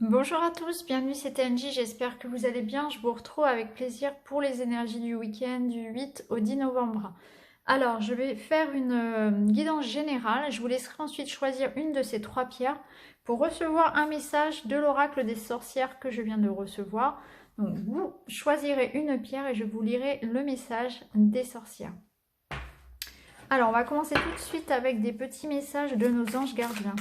Bonjour à tous, bienvenue, c'est Angie, j'espère que vous allez bien. Je vous retrouve avec plaisir pour les énergies du week-end du 8 au 10 novembre. Alors, je vais faire une guidance générale. Je vous laisserai ensuite choisir une de ces trois pierres pour recevoir un message de l'oracle des sorcières que je viens de recevoir. Donc, vous choisirez une pierre et je vous lirai le message des sorcières. Alors, on va commencer tout de suite avec des petits messages de nos anges gardiens.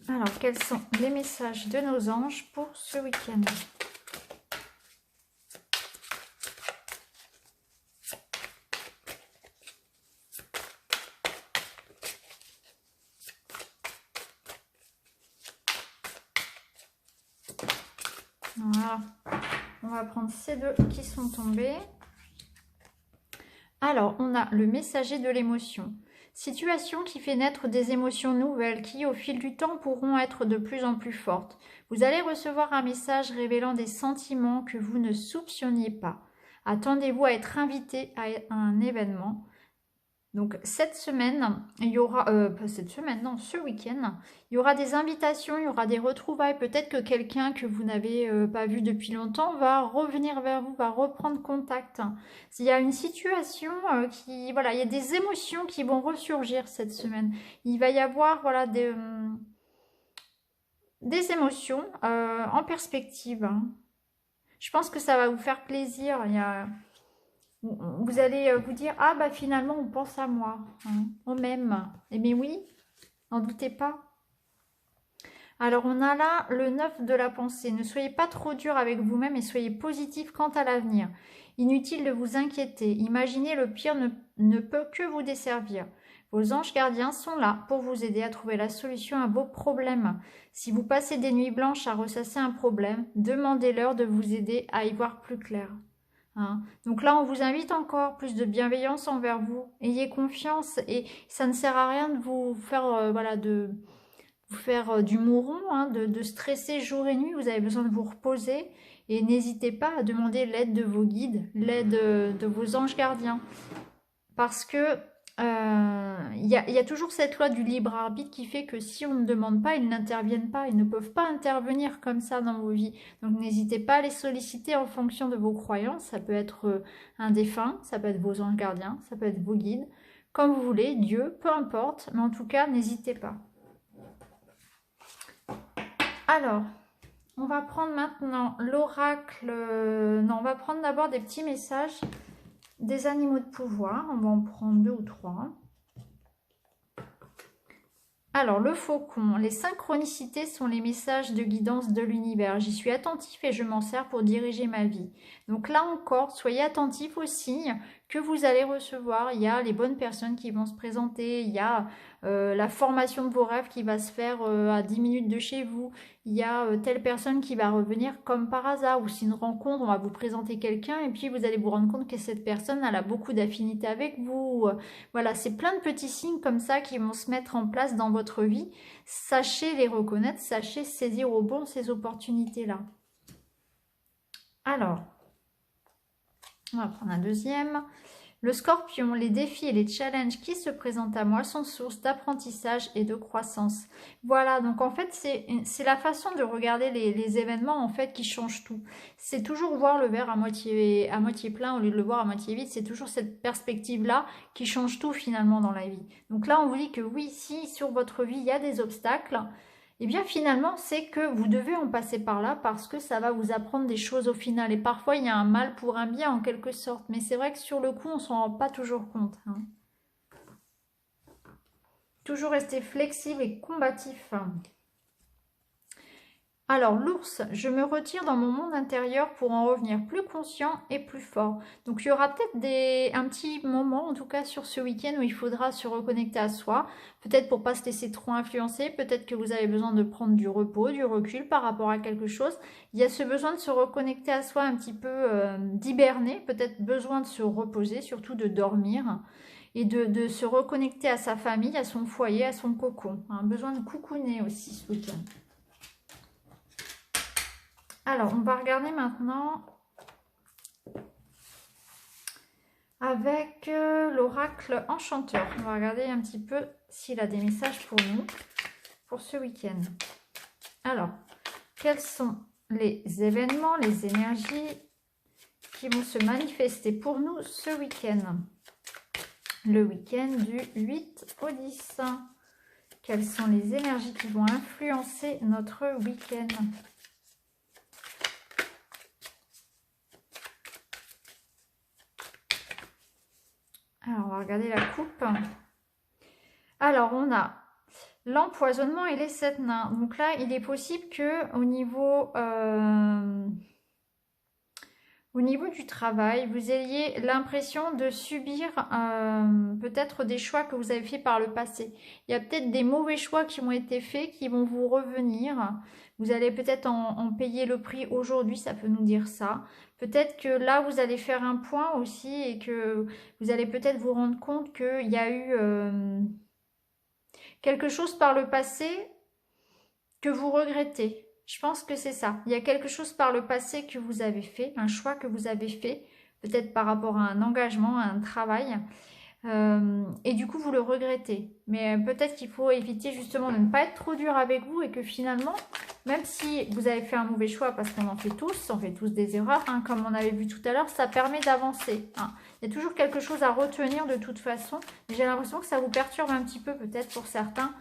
Alors, quels sont les messages de nos anges pour ce week-end? Voilà, on va prendre ces deux qui sont tombés. Alors, on a le messager de l'émotion. Situation qui fait naître des émotions nouvelles qui, au fil du temps, pourront être de plus en plus fortes. Vous allez recevoir un message révélant des sentiments que vous ne soupçonniez pas. Attendez-vous à être invité à un événement. Donc cette semaine, il y aura, pas cette semaine, non, ce week-end, il y aura des invitations, il y aura des retrouvailles. Peut-être que quelqu'un que vous n'avez pas vu depuis longtemps va revenir vers vous, va reprendre contact. Il y a une situation voilà, il y a des émotions qui vont ressurgir cette semaine. Il va y avoir, voilà, des émotions en perspective, hein. Je pense que ça va vous faire plaisir. Vous allez vous dire, ah bah finalement on pense à moi, hein, on m'aime. Eh bien oui, n'en doutez pas. Alors on a là le 9 de la pensée. Ne soyez pas trop dur avec vous-même et soyez positif quant à l'avenir. Inutile de vous inquiéter. Imaginez le pire ne peut que vous desservir. Vos anges gardiens sont là pour vous aider à trouver la solution à vos problèmes. Si vous passez des nuits blanches à ressasser un problème, demandez-leur de vous aider à y voir plus clair. Hein. Donc là, on vous invite encore plus de bienveillance envers vous. Ayez confiance et ça ne sert à rien de vous faire, voilà, de vous faire du mouron, hein, de stresser jour et nuit. Vous avez besoin de vous reposer et n'hésitez pas à demander l'aide de vos guides, l'aide de vos anges gardiens. Parce que y a toujours cette loi du libre arbitre qui fait que si on ne demande pas, ils n'interviennent pas, ils ne peuvent pas intervenir comme ça dans vos vies. Donc n'hésitez pas à les solliciter en fonction de vos croyances. Ça peut être un défunt, ça peut être vos anges gardiens, ça peut être vos guides, comme vous voulez, Dieu, peu importe, mais en tout cas, n'hésitez pas. Alors, on va prendre maintenant l'oracle. Non, on va prendre d'abord des petits messages des animaux de pouvoir. On va en prendre 2 ou 3. Alors, le faucon, les synchronicités sont les messages de guidance de l'univers. J'y suis attentif et je m'en sers pour diriger ma vie. Donc là encore, soyez attentifs aux signes que vous allez recevoir. Il y a les bonnes personnes qui vont se présenter, il y a la formation de vos rêves qui va se faire à 10 minutes de chez vous, il y a telle personne qui va revenir comme par hasard, ou c'est une rencontre, on va vous présenter quelqu'un et puis vous allez vous rendre compte que cette personne elle a beaucoup d'affinités avec vous. Voilà, c'est plein de petits signes comme ça qui vont se mettre en place dans votre vie. Sachez les reconnaître, sachez saisir au bon ces opportunités-là. Alors, on va prendre un deuxième. Le scorpion, les défis et les challenges qui se présentent à moi sont source d'apprentissage et de croissance. Voilà, donc en fait, c'est la façon de regarder les événements en fait qui change tout. C'est toujours voir le verre à moitié plein au lieu de le voir à moitié vide. C'est toujours cette perspective-là qui change tout finalement dans la vie. Donc là, on vous dit que oui, si sur votre vie, il y a des obstacles, eh bien finalement, c'est que vous devez en passer par là parce que ça va vous apprendre des choses au final. Et parfois, il y a un mal pour un bien en quelque sorte. Mais c'est vrai que sur le coup, on s'en rend pas toujours compte, hein. Toujours rester flexible et combatif. Alors, l'ours, je me retire dans mon monde intérieur pour en revenir plus conscient et plus fort. Donc, il y aura peut-être un petit moment, en tout cas sur ce week-end, où il faudra se reconnecter à soi. Peut-être pour pas se laisser trop influencer. Peut-être que vous avez besoin de prendre du repos, du recul par rapport à quelque chose. Il y a ce besoin de se reconnecter à soi un petit peu, d'hiberner. Peut-être besoin de se reposer, surtout de dormir. Et de se reconnecter à sa famille, à son foyer, à son cocon. Un besoin de coucouner aussi ce week-end. Alors, on va regarder maintenant avec l'oracle enchanteur. On va regarder un petit peu s'il a des messages pour nous, pour ce week-end. Alors, Quels sont les événements, les énergies qui vont se manifester pour nous ce week-end? Le week-end du 8 au 10. Quelles sont les énergies qui vont influencer notre week-end? Alors, on va regarder la coupe. Alors, on a l'empoisonnement et les 7 nains. Donc là, il est possible que au niveau du travail, vous ayez l'impression de subir peut-être des choix que vous avez faits par le passé. Il y a peut-être des mauvais choix qui ont été faits, qui vont vous revenir. Vous allez peut-être en payer le prix aujourd'hui, ça peut nous dire ça. Peut-être que là, vous allez faire un point aussi et que vous allez peut-être vous rendre compte qu'il y a eu quelque chose par le passé que vous regrettez. Je pense que c'est ça. Il y a quelque chose par le passé que vous avez fait, un choix que vous avez fait, peut-être par rapport à un engagement, à un travail, et du coup vous le regrettez. Mais peut-être qu'il faut éviter justement de ne pas être trop dur avec vous et que finalement, même si vous avez fait un mauvais choix, parce qu'on en fait tous, on fait tous des erreurs, hein, comme on avait vu tout à l'heure, ça permet d'avancer. Hein. Il y a toujours quelque chose à retenir de toute façon. J'ai l'impression que ça vous perturbe un petit peu peut-être pour certains.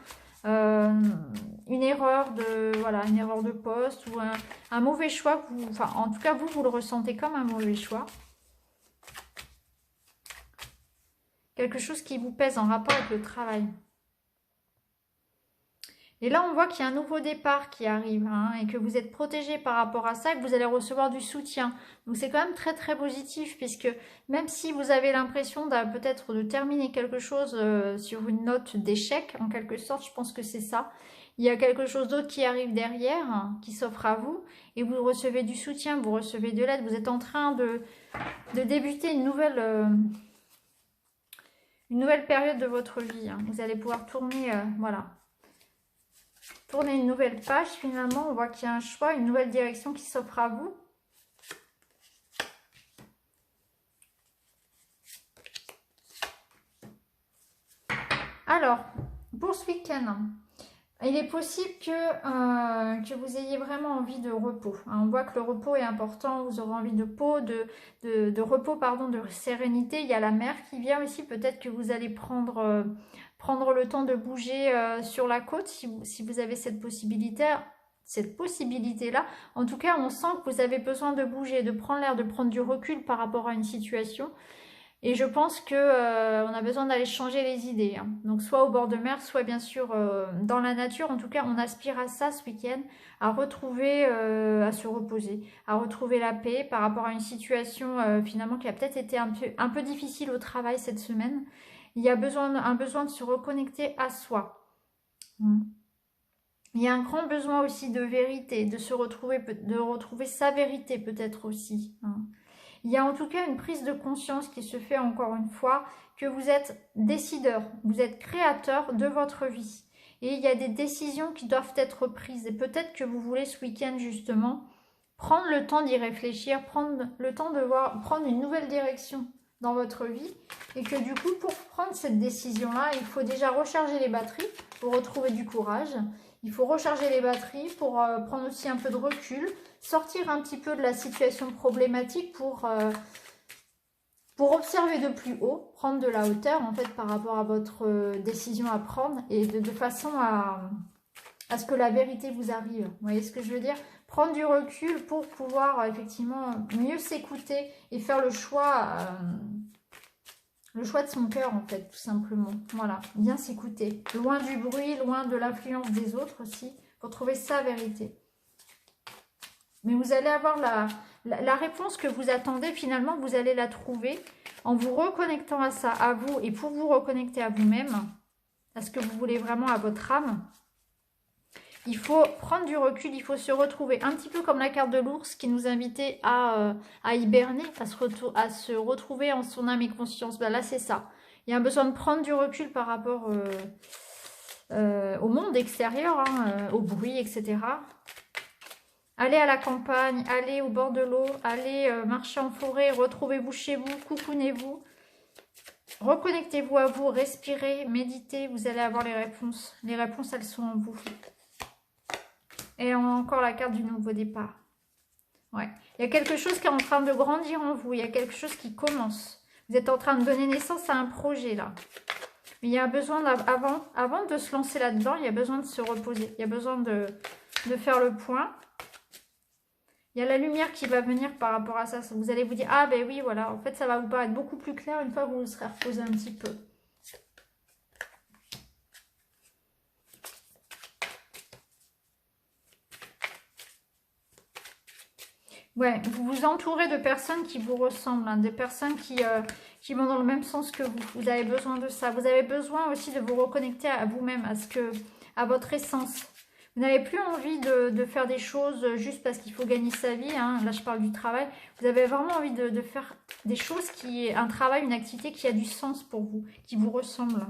Une erreur de poste ou un mauvais choix que vous, enfin en tout cas vous le ressentez comme un mauvais choix, quelque chose qui vous pèse en rapport avec le travail. Et là on voit qu'il y a un nouveau départ qui arrive, hein, et que vous êtes protégé par rapport à ça, et que vous allez recevoir du soutien. Donc c'est quand même très très positif, puisque même si vous avez l'impression peut-être de terminer quelque chose sur une note d'échec, en quelque sorte, je pense que c'est ça. Il y a quelque chose d'autre qui arrive derrière, hein, qui s'offre à vous, et vous recevez du soutien, vous recevez de l'aide, vous êtes en train de débuter une nouvelle période de votre vie. Hein. Vous allez pouvoir tourner, tourner une nouvelle page. Finalement, on voit qu'il y a un choix, une nouvelle direction qui s'offre à vous. Alors, pour ce week-end, il est possible que vous ayez vraiment envie de repos. Hein. On voit que le repos est important, vous aurez envie de repos, pardon, de sérénité. Il y a la mer qui vient aussi, peut-être que vous allez prendre le temps de bouger sur la côte si vous avez cette possibilité-là. En tout cas, on sent que vous avez besoin de bouger, de prendre l'air, de prendre du recul par rapport à une situation. Et je pense qu'on a besoin d'aller changer les idées. Hein. Donc soit au bord de mer, soit bien sûr dans la nature. En tout cas, on aspire à ça ce week-end, à retrouver, à se reposer, à retrouver la paix par rapport à une situation finalement qui a peut-être été un peu difficile au travail cette semaine. Il y a un besoin de se reconnecter à soi. Il y a un grand besoin aussi de vérité, de retrouver sa vérité peut-être aussi. Hein. Il y a en tout cas une prise de conscience qui se fait encore une fois, que vous êtes décideur, vous êtes créateur de votre vie. Et il y a des décisions qui doivent être prises. Et peut-être que vous voulez ce week-end justement prendre le temps d'y réfléchir, prendre le temps de prendre une nouvelle direction dans votre vie. Et que du coup, pour prendre cette décision-là, il faut déjà recharger les batteries pour retrouver du courage. Il faut recharger les batteries pour prendre aussi un peu de recul, sortir un petit peu de la situation problématique pour observer de plus haut, prendre de la hauteur en fait par rapport à votre décision à prendre et de façon à ce que la vérité vous arrive. Vous voyez ce que je veux dire? Prendre du recul pour pouvoir effectivement mieux s'écouter et faire le choix de son cœur en fait, tout simplement. Voilà, bien s'écouter. Loin du bruit, loin de l'influence des autres aussi, pour trouver sa vérité. Mais vous allez avoir la réponse que vous attendez, finalement, vous allez la trouver en vous reconnectant à ça, à vous, et pour vous reconnecter à vous-même, à ce que vous voulez vraiment, à votre âme. Il faut prendre du recul, il faut se retrouver, un petit peu comme la carte de l'ours qui nous invitait à hiberner, à se retrouver en son âme et conscience. Ben là, c'est ça. Il y a un besoin de prendre du recul par rapport au monde extérieur, hein, au bruit, etc. Allez à la campagne, allez au bord de l'eau, allez marcher en forêt, retrouvez-vous chez vous, coucounez-vous. Reconnectez-vous à vous, respirez, méditez, vous allez avoir les réponses. Les réponses, elles sont en vous. Et on a encore la carte du nouveau départ. Ouais. Il y a quelque chose qui est en train de grandir en vous. Il y a quelque chose qui commence. Vous êtes en train de donner naissance à un projet là. Mais il y a besoin, avant de se lancer là-dedans, il y a besoin de se reposer. Il y a besoin de faire le point. Il y a la lumière qui va venir par rapport à ça. Vous allez vous dire, ah ben oui, voilà. En fait, ça va vous paraître beaucoup plus clair une fois que vous vous serez reposé un petit peu. Ouais, vous vous entourez de personnes qui vous ressemblent, hein, des personnes qui vont dans le même sens que vous. Vous avez besoin de ça. Vous avez besoin aussi de vous reconnecter à vous-même, à votre essence. Vous n'avez plus envie de faire des choses juste parce qu'il faut gagner sa vie. Hein. Là, je parle du travail. Vous avez vraiment envie de faire des choses un travail, une activité qui a du sens pour vous, qui vous ressemble.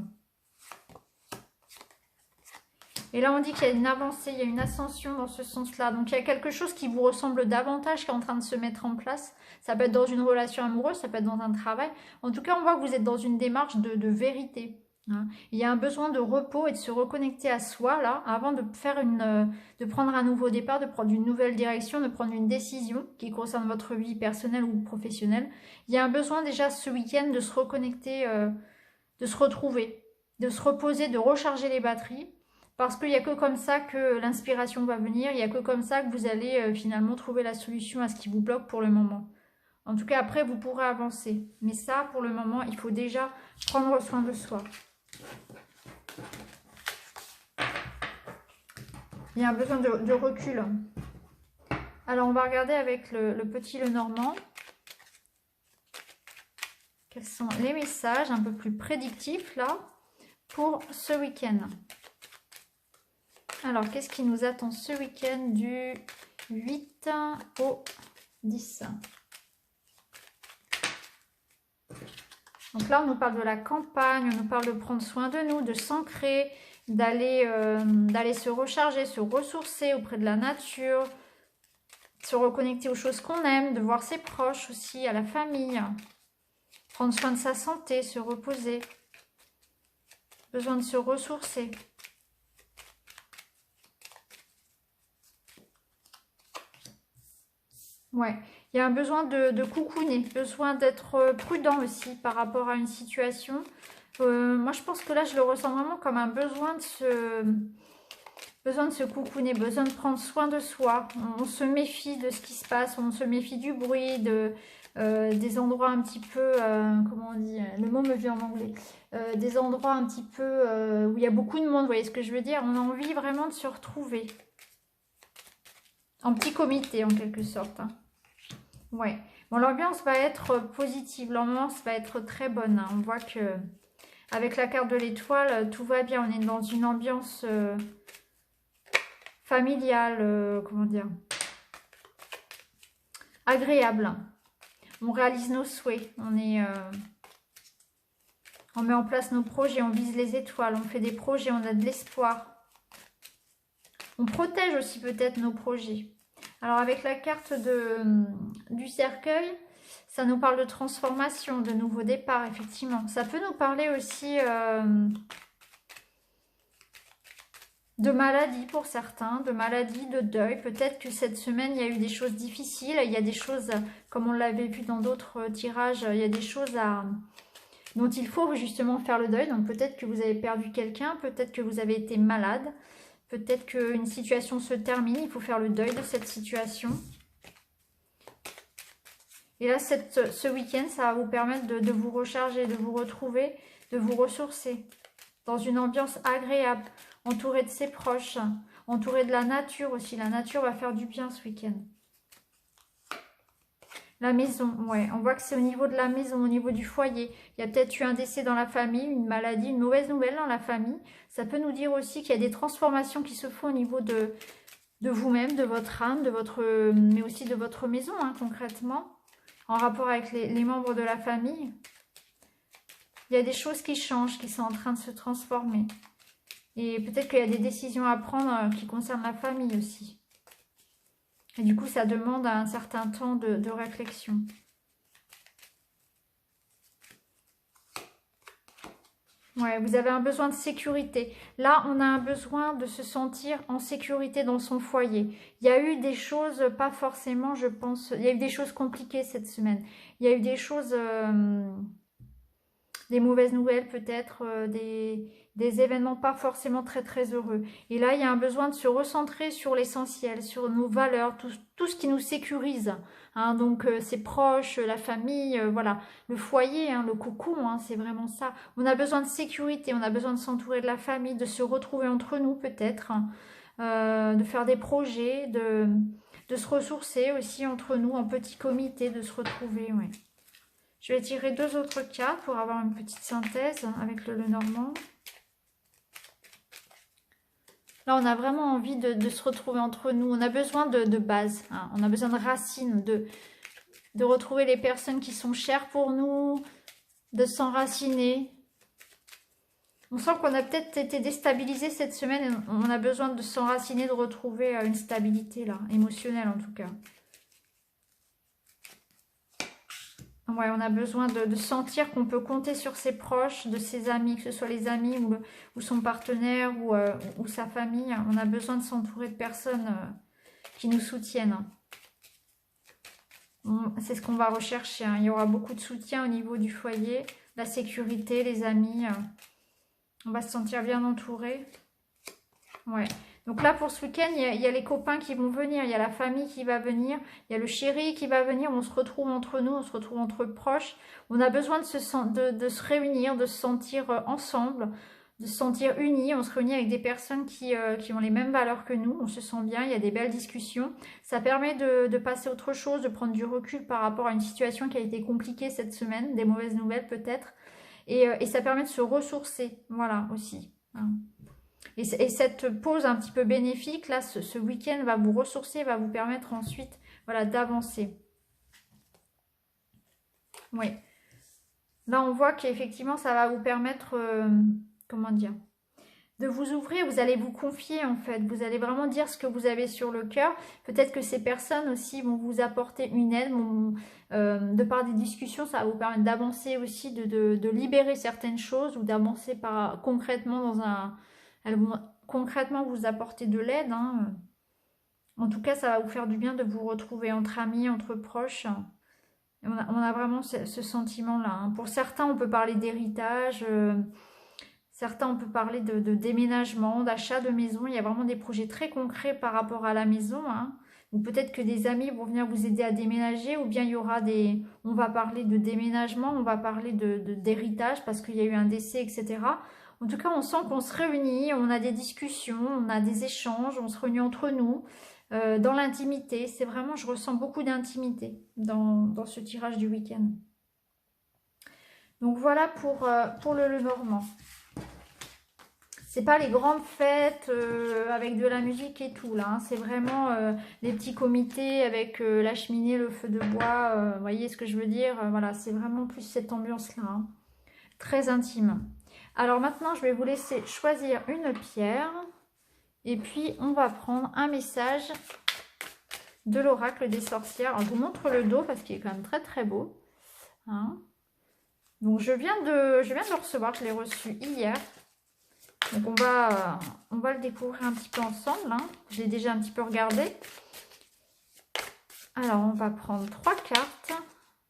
Et là, on dit qu'il y a une avancée, il y a une ascension dans ce sens-là. Donc, il y a quelque chose qui vous ressemble davantage qui est en train de se mettre en place. Ça peut être dans une relation amoureuse, ça peut être dans un travail. En tout cas, on voit que vous êtes dans une démarche de vérité. Hein. Il y a un besoin de repos et de se reconnecter à soi, là, avant de prendre un nouveau départ, de prendre une nouvelle direction, de prendre une décision qui concerne votre vie personnelle ou professionnelle. Il y a un besoin déjà ce week-end de se reconnecter, de se retrouver, de se reposer, de recharger les batteries. Parce qu'il n'y a que comme ça que l'inspiration va venir, il n'y a que comme ça que vous allez finalement trouver la solution à ce qui vous bloque pour le moment. En tout cas, après, vous pourrez avancer. Mais ça, pour le moment, il faut déjà prendre soin de soi. Il y a un besoin de recul. Alors, on va regarder avec le petit Lenormand. Quels sont les messages un peu plus prédictifs, là, pour ce week-end? Alors, qu'est-ce qui nous attend ce week-end du 8 au 10? Donc là, on nous parle de la campagne, on nous parle de prendre soin de nous, de s'ancrer, d'aller se recharger, se ressourcer auprès de la nature, se reconnecter aux choses qu'on aime, de voir ses proches aussi, à la famille, prendre soin de sa santé, se reposer, besoin de se ressourcer. Ouais, il y a un besoin de coucouner, besoin d'être prudent aussi par rapport à une situation. Moi, je pense que là, je le ressens vraiment comme un besoin de se coucouner, besoin de prendre soin de soi. On se méfie de ce qui se passe, on se méfie du bruit, des endroits un petit peu, comment on dit, le mot me vient en anglais, des endroits un petit peu où il y a beaucoup de monde, vous voyez ce que je veux dire? On a envie vraiment de se retrouver. En petit comité, en quelque sorte. Hein. Ouais. Bon, l'ambiance va être positive. L'ambiance va être très bonne. Hein. On voit que avec la carte de l'étoile, tout va bien. On est dans une ambiance familiale, comment dire, agréable. On réalise nos souhaits. On met en place nos projets. On vise les étoiles. On fait des projets. On a de l'espoir. On protège aussi peut-être nos projets. Alors avec la carte du cercueil, ça nous parle de transformation, de nouveau départ, effectivement. Ça peut nous parler aussi de maladie pour certains, de maladie, de deuil. Peut-être que cette semaine, il y a eu des choses difficiles. Il y a des choses, comme on l'avait vu dans d'autres tirages, il y a des choses dont il faut justement faire le deuil. Donc peut-être que vous avez perdu quelqu'un, peut-être que vous avez été malade. Peut-être qu'une situation se termine, il faut faire le deuil de cette situation. Et là, ce week-end, ça va vous permettre de vous recharger, de vous retrouver, de vous ressourcer dans une ambiance agréable, entouré de ses proches, entouré de la nature aussi. La nature va faire du bien ce week-end. La maison, ouais, on voit que c'est au niveau de la maison, au niveau du foyer. Il y a peut-être eu un décès dans la famille, une maladie, une mauvaise nouvelle dans la famille. Ça peut nous dire aussi qu'il y a des transformations qui se font au niveau de vous-même, de votre âme, mais aussi de votre maison, hein, concrètement, en rapport avec les membres de la famille. Il y a des choses qui changent, qui sont en train de se transformer. Et peut-être qu'il y a des décisions à prendre qui concernent la famille aussi. Et du coup, ça demande un certain temps de réflexion. Ouais, vous avez un besoin de sécurité. Là, on a un besoin de se sentir en sécurité dans son foyer. Il y a eu des choses, pas forcément, je pense, il y a eu des choses compliquées cette semaine. Il y a eu des choses, des mauvaises nouvelles peut-être, des événements pas forcément très très heureux. Et là, il y a un besoin de se recentrer sur l'essentiel, sur nos valeurs, tout ce qui nous sécurise. Hein, donc ses proches, la famille, voilà, le foyer, hein, le cocon, hein, c'est vraiment ça. On a besoin de sécurité, on a besoin de s'entourer de la famille, de se retrouver entre nous peut-être, hein, de faire des projets, de se ressourcer aussi entre nous en petit comité, de se retrouver, ouais. Je vais tirer 2 autres cartes pour avoir une petite synthèse avec le Lenormand. Là, on a vraiment envie de se retrouver entre nous. On a besoin de base, hein. On a besoin de racines, de retrouver les personnes qui sont chères pour nous, de s'enraciner. On sent qu'on a peut-être été déstabilisé cette semaine et on a besoin de s'enraciner, de retrouver une stabilité là, émotionnelle en tout cas. Ouais, on a besoin de sentir qu'on peut compter sur ses proches, de ses amis, que ce soit les amis ou son partenaire ou sa famille. On a besoin de s'entourer de personnes qui nous soutiennent. C'est ce qu'on va rechercher, hein. Il y aura beaucoup de soutien au niveau du foyer, la sécurité, les amis. On va se sentir bien entouré. Ouais. Donc là, pour ce week-end, il y a les copains qui vont venir, il y a la famille qui va venir, il y a le chéri qui va venir, on se retrouve entre nous, on se retrouve entre proches. On a besoin de se réunir, de se sentir ensemble, de se sentir unis. On se réunit avec des personnes qui ont les mêmes valeurs que nous, on se sent bien, il y a des belles discussions. Ça permet de passer à autre chose, de prendre du recul par rapport à une situation qui a été compliquée cette semaine, des mauvaises nouvelles peut-être. Et ça permet de se ressourcer, voilà, aussi, hein. Et cette pause un petit peu bénéfique, là, ce week-end va vous ressourcer, va vous permettre ensuite, voilà, d'avancer. Oui. Là, on voit qu'effectivement, ça va vous permettre, comment dire, de vous ouvrir. Vous allez vous confier, en fait. Vous allez vraiment dire ce que vous avez sur le cœur. Peut-être que ces personnes aussi vont vous apporter une aide. De par des discussions, ça va vous permettre d'avancer aussi, de libérer certaines choses ou d'avancer concrètement dans un... Elles vont concrètement vous apporter de l'aide, hein. En tout cas, ça va vous faire du bien de vous retrouver entre amis, entre proches. On a vraiment ce sentiment-là, hein. Pour certains, on peut parler d'héritage. Certains, on peut parler de déménagement, d'achat de maison. Il y a vraiment des projets très concrets par rapport à la maison, hein. Ou peut-être que des amis vont venir vous aider à déménager. Ou bien il y aura des... On va parler de déménagement, on va parler d'héritage parce qu'il y a eu un décès, etc. En tout cas, on sent qu'on se réunit, on a des discussions, on a des échanges, on se réunit entre nous, dans l'intimité. C'est vraiment, je ressens beaucoup d'intimité dans ce tirage du week-end. Donc voilà pour le Lenormand. C'est pas les grandes fêtes avec de la musique et tout là, hein. C'est vraiment les petits comités avec la cheminée, le feu de bois. Vous voyez ce que je veux dire, voilà, c'est vraiment plus cette ambiance-là, hein. Très intime. Alors maintenant, je vais vous laisser choisir une pierre. Et puis, on va prendre un message de l'oracle des sorcières. Alors, je vous montre le dos parce qu'il est quand même très très beau, hein. Donc, je viens de le recevoir. Je l'ai reçu hier. Donc, on va le découvrir un petit peu ensemble, hein. Je l'ai déjà un petit peu regardé. Alors, on va prendre 3 cartes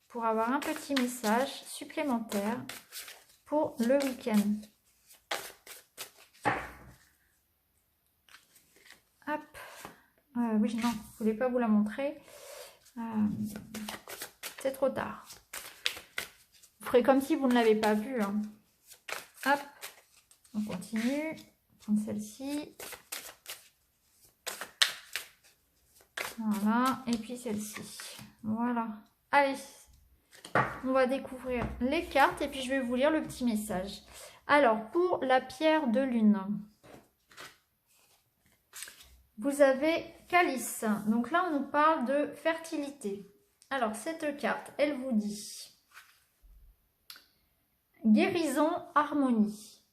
pour avoir un petit message supplémentaire pour le week-end. Hop. Oui, non, je ne voulais pas vous la montrer. C'est trop tard. Vous ferez comme si vous ne l'avez pas vue, hein. Hop. On continue. Prendre celle-ci. Voilà. Et puis celle-ci. Voilà. Allez. On va découvrir les cartes et puis je vais vous lire le petit message. Alors, pour la pierre de lune, vous avez Calice. Donc là, on nous parle de fertilité. Alors, cette carte, elle vous dit guérison, harmonie.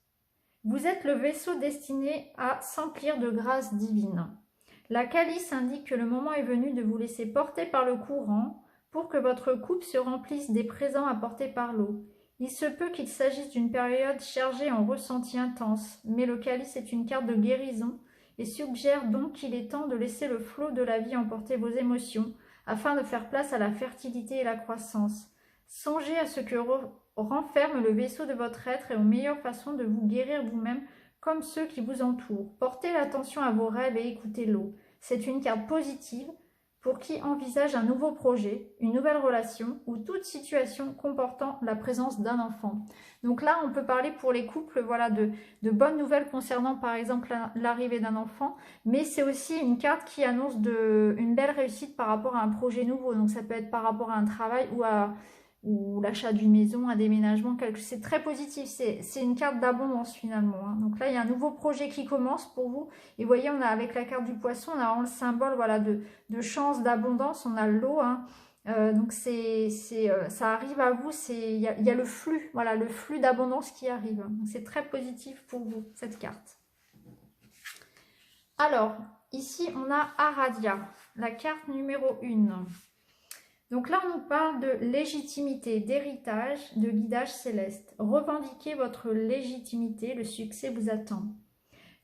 Vous êtes le vaisseau destiné à s'emplir de grâce divine. La Calice indique que le moment est venu de vous laisser porter par le courant pour que votre coupe se remplisse des présents apportés par l'eau. Il se peut qu'il s'agisse d'une période chargée en ressentis intenses, mais le calice est une carte de guérison et suggère donc qu'il est temps de laisser le flot de la vie emporter vos émotions afin de faire place à la fertilité et la croissance. Songez à ce que renferme le vaisseau de votre être et aux meilleures façons de vous guérir vous-même comme ceux qui vous entourent. Portez l'attention à vos rêves et écoutez l'eau. C'est une carte positive pour qui envisage un nouveau projet, une nouvelle relation ou toute situation comportant la présence d'un enfant. Donc là, on peut parler pour les couples voilà, de bonnes nouvelles concernant par exemple l'arrivée d'un enfant, mais c'est aussi une carte qui annonce une belle réussite par rapport à un projet nouveau. Donc ça peut être par rapport à un travail ou l'achat d'une maison, un déménagement, c'est très positif, c'est une carte d'abondance finalement. Hein. Donc là, il y a un nouveau projet qui commence pour vous. Et vous voyez, on a avec la carte du poisson, on a vraiment le symbole voilà, de chance, d'abondance, on a l'eau. Hein. Donc ça arrive à vous, il y a le flux, voilà, le flux d'abondance qui arrive. Donc c'est très positif pour vous, cette carte. Alors, ici, on a Aradia, la carte numéro 1. Donc là, on nous parle de légitimité, d'héritage, de guidage céleste. Revendiquez votre légitimité, le succès vous attend.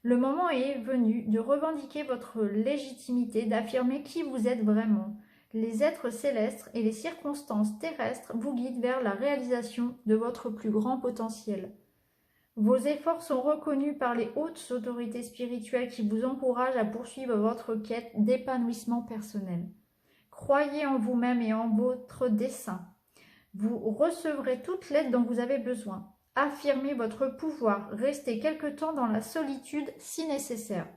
Le moment est venu de revendiquer votre légitimité, d'affirmer qui vous êtes vraiment. Les êtres célestes et les circonstances terrestres vous guident vers la réalisation de votre plus grand potentiel. Vos efforts sont reconnus par les hautes autorités spirituelles qui vous encouragent à poursuivre votre quête d'épanouissement personnel. Croyez en vous-même et en votre dessein. Vous recevrez toute l'aide dont vous avez besoin. Affirmez votre pouvoir. Restez quelque temps dans la solitude si nécessaire.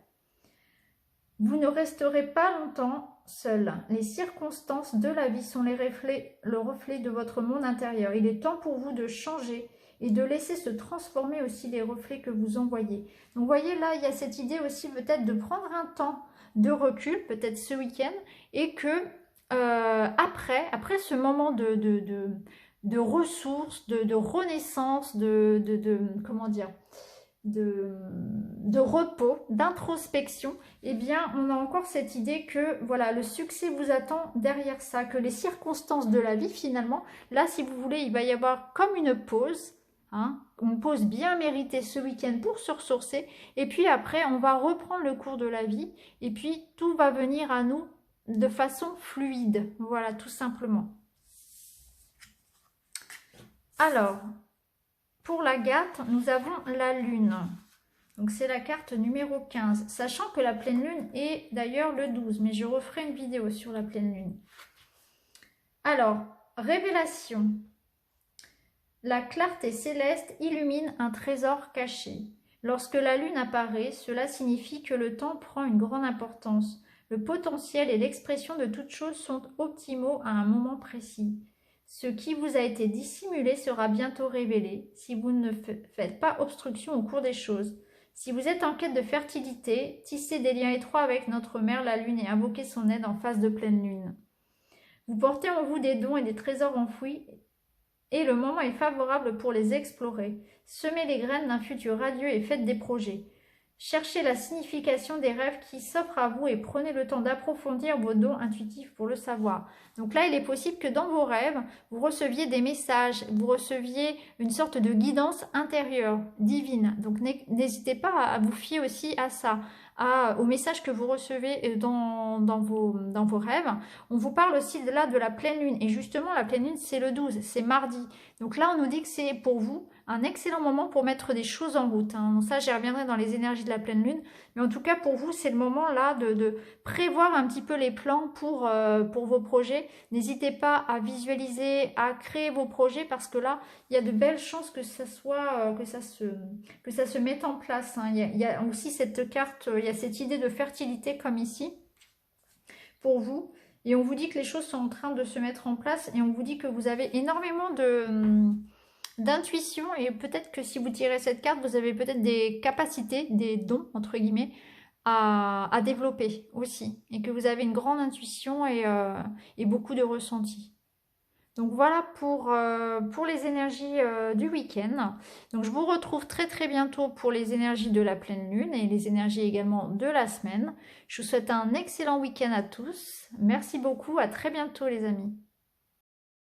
Vous ne resterez pas longtemps seul. Les circonstances de la vie sont le reflet de votre monde intérieur. Il est temps pour vous de changer et de laisser se transformer aussi les reflets que vous envoyez. Donc vous voyez là, il y a cette idée aussi peut-être de prendre un temps de recul, peut-être ce week-end, et que après ce moment de ressources, de renaissance, comment dire, de repos, d'introspection, eh bien, on a encore cette idée que voilà, le succès vous attend derrière ça, que les circonstances de la vie, finalement, là, si vous voulez, il va y avoir comme une pause, hein, une pause bien méritée ce week-end pour se ressourcer, et puis après, on va reprendre le cours de la vie, et puis tout va venir à nous de façon fluide, voilà, tout simplement. Alors, pour l'Agate, nous avons la Lune. Donc, c'est la carte numéro 15. Sachant que la pleine Lune est d'ailleurs le 12, mais je referai une vidéo sur la pleine Lune. Alors, révélation. La clarté céleste illumine un trésor caché. Lorsque la Lune apparaît, cela signifie que le temps prend une grande importance. Le potentiel et l'expression de toute chose sont optimaux à un moment précis. Ce qui vous a été dissimulé sera bientôt révélé si vous ne faites pas obstruction au cours des choses. Si vous êtes en quête de fertilité, tissez des liens étroits avec notre mère la Lune et invoquez son aide en phase de pleine Lune. Vous portez en vous des dons et des trésors enfouis et le moment est favorable pour les explorer. Semez les graines d'un futur radieux et faites des projets. Cherchez la signification des rêves qui s'offrent à vous et prenez le temps d'approfondir vos dons intuitifs pour le savoir. Donc là, il est possible que dans vos rêves, vous receviez des messages, vous receviez une sorte de guidance intérieure, divine. Donc n'hésitez pas à vous fier aussi à ça, aux messages que vous recevez dans vos rêves. On vous parle aussi de la pleine lune. Et justement, la pleine lune, c'est le 12, c'est mardi. Donc là, on nous dit que c'est pour vous un excellent moment pour mettre des choses en route. Hein. Ça, j'y reviendrai dans les énergies de la pleine lune. Mais en tout cas, pour vous, c'est le moment là de prévoir un petit peu les plans pour vos projets. N'hésitez pas à visualiser, à créer vos projets parce que là, il y a de belles chances que ça soit, que ça se mette en place. Hein. Il y a aussi cette carte, il y a cette idée de fertilité comme ici pour vous. Et on vous dit que les choses sont en train de se mettre en place et on vous dit que vous avez énormément d'intuition et peut-être que si vous tirez cette carte, vous avez peut-être des capacités, des dons, entre guillemets, à développer aussi. Et que vous avez une grande intuition et beaucoup de ressenti. Donc voilà pour les énergies du week-end. Donc je vous retrouve très très bientôt pour les énergies de la pleine lune et les énergies également de la semaine. Je vous souhaite un excellent week-end à tous. Merci beaucoup, à très bientôt les amis.